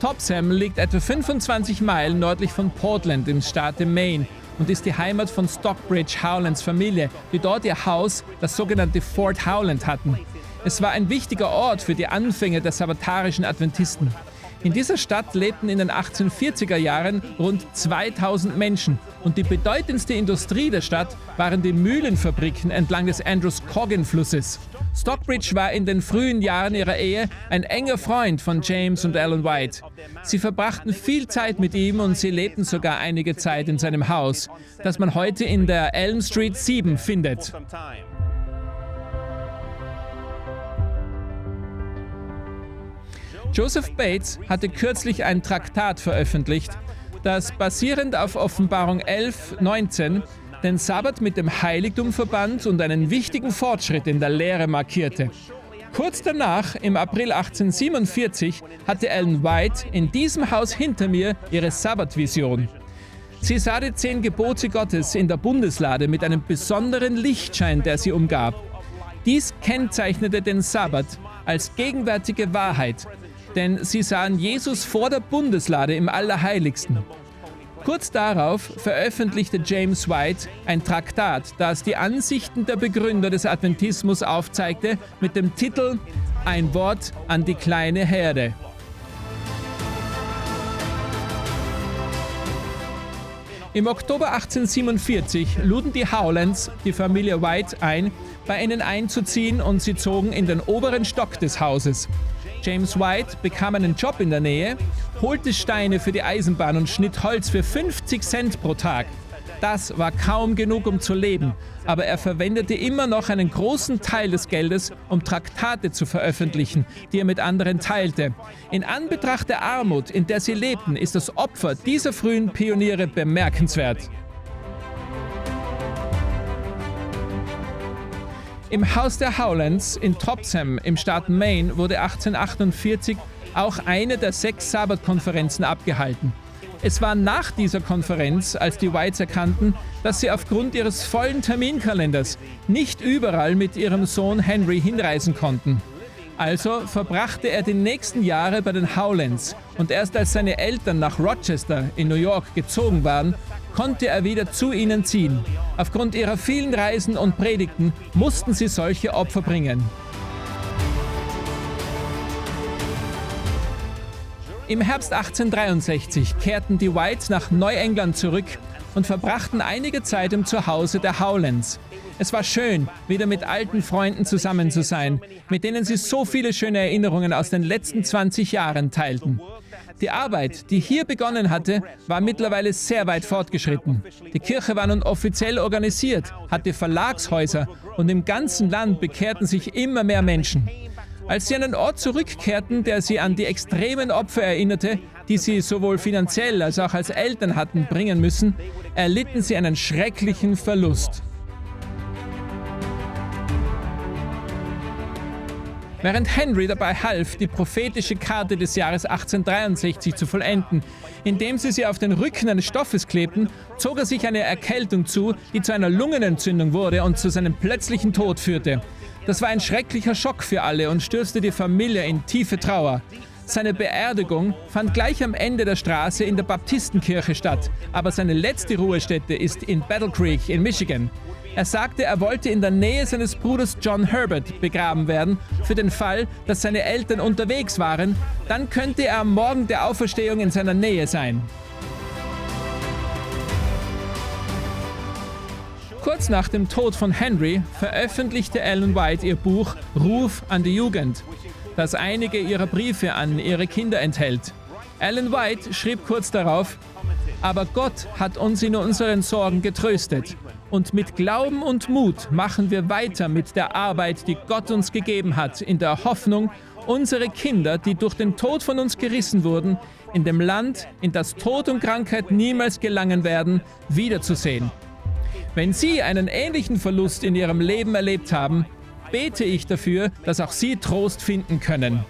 Topsham liegt etwa 25 Meilen nördlich von Portland im Staate Maine und ist die Heimat von Stockbridge Howlands Familie, die dort ihr Haus, das sogenannte Fort Howland, hatten. Es war ein wichtiger Ort für die Anfänge der sabbatarischen Adventisten. In dieser Stadt lebten in den 1840er Jahren rund 2000 Menschen und die bedeutendste Industrie der Stadt waren die Mühlenfabriken entlang des Androscoggin-Flusses. Stockbridge war in den frühen Jahren ihrer Ehe ein enger Freund von James und Ellen White. Sie verbrachten viel Zeit mit ihm und sie lebten sogar einige Zeit in seinem Haus, das man heute in der Elm Street 7 findet. Joseph Bates hatte kürzlich ein Traktat veröffentlicht, das basierend auf Offenbarung 11,19 den Sabbat mit dem Heiligtum verband und einen wichtigen Fortschritt in der Lehre markierte. Kurz danach, im April 1847, hatte Ellen White in diesem Haus hinter mir ihre Sabbatvision. Sie sah die 10 Gebote Gottes in der Bundeslade mit einem besonderen Lichtschein, der sie umgab. Dies kennzeichnete den Sabbat als gegenwärtige Wahrheit, denn sie sahen Jesus vor der Bundeslade im Allerheiligsten. Kurz darauf veröffentlichte James White ein Traktat, das die Ansichten der Begründer des Adventismus aufzeigte, mit dem Titel »Ein Wort an die kleine Herde«. Im Oktober 1847 luden die Howlands die Familie White ein, bei ihnen einzuziehen, und sie zogen in den oberen Stock des Hauses. James White bekam einen Job in der Nähe, holte Steine für die Eisenbahn und schnitt Holz für 50 Cent pro Tag. Das war kaum genug, um zu leben, aber er verwendete immer noch einen großen Teil des Geldes, um Traktate zu veröffentlichen, die er mit anderen teilte. In Anbetracht der Armut, in der sie lebten, ist das Opfer dieser frühen Pioniere bemerkenswert. Im Haus der Howlands in Topsham im Staat Maine wurde 1848 auch eine der 6 Sabbatkonferenzen abgehalten. Es war nach dieser Konferenz, als die Whites erkannten, dass sie aufgrund ihres vollen Terminkalenders nicht überall mit ihrem Sohn Henry hinreisen konnten. Also verbrachte er die nächsten Jahre bei den Howlands und erst als seine Eltern nach Rochester in New York gezogen waren, konnte er wieder zu ihnen ziehen. Aufgrund ihrer vielen Reisen und Predigten mussten sie solche Opfer bringen. Im Herbst 1863 kehrten die Whites nach Neuengland zurück und verbrachten einige Zeit im Zuhause der Howlands. Es war schön, wieder mit alten Freunden zusammen zu sein, mit denen sie so viele schöne Erinnerungen aus den letzten 20 Jahren teilten. Die Arbeit, die hier begonnen hatte, war mittlerweile sehr weit fortgeschritten. Die Kirche war nun offiziell organisiert, hatte Verlagshäuser und im ganzen Land bekehrten sich immer mehr Menschen. Als sie an einen Ort zurückkehrten, der sie an die extremen Opfer erinnerte, die sie sowohl finanziell als auch als Eltern hatten bringen müssen, erlitten sie einen schrecklichen Verlust. Während Henry dabei half, die prophetische Karte des Jahres 1863 zu vollenden, indem sie auf den Rücken eines Stoffes klebten, zog er sich eine Erkältung zu, die zu einer Lungenentzündung wurde und zu seinem plötzlichen Tod führte. Das war ein schrecklicher Schock für alle und stürzte die Familie in tiefe Trauer. Seine Beerdigung fand gleich am Ende der Straße in der Baptistenkirche statt, aber seine letzte Ruhestätte ist in Battle Creek in Michigan. Er sagte, er wollte in der Nähe seines Bruders John Herbert begraben werden, für den Fall, dass seine Eltern unterwegs waren. Dann könnte er am Morgen der Auferstehung in seiner Nähe sein. Kurz nach dem Tod von Henry veröffentlichte Ellen White ihr Buch Ruf an die Jugend, das einige ihrer Briefe an ihre Kinder enthält. Ellen White schrieb kurz darauf: Aber Gott hat uns in unseren Sorgen getröstet. Und mit Glauben und Mut machen wir weiter mit der Arbeit, die Gott uns gegeben hat, in der Hoffnung, unsere Kinder, die durch den Tod von uns gerissen wurden, in dem Land, in das Tod und Krankheit niemals gelangen werden, wiederzusehen. Wenn Sie einen ähnlichen Verlust in Ihrem Leben erlebt haben, bete ich dafür, dass auch Sie Trost finden können.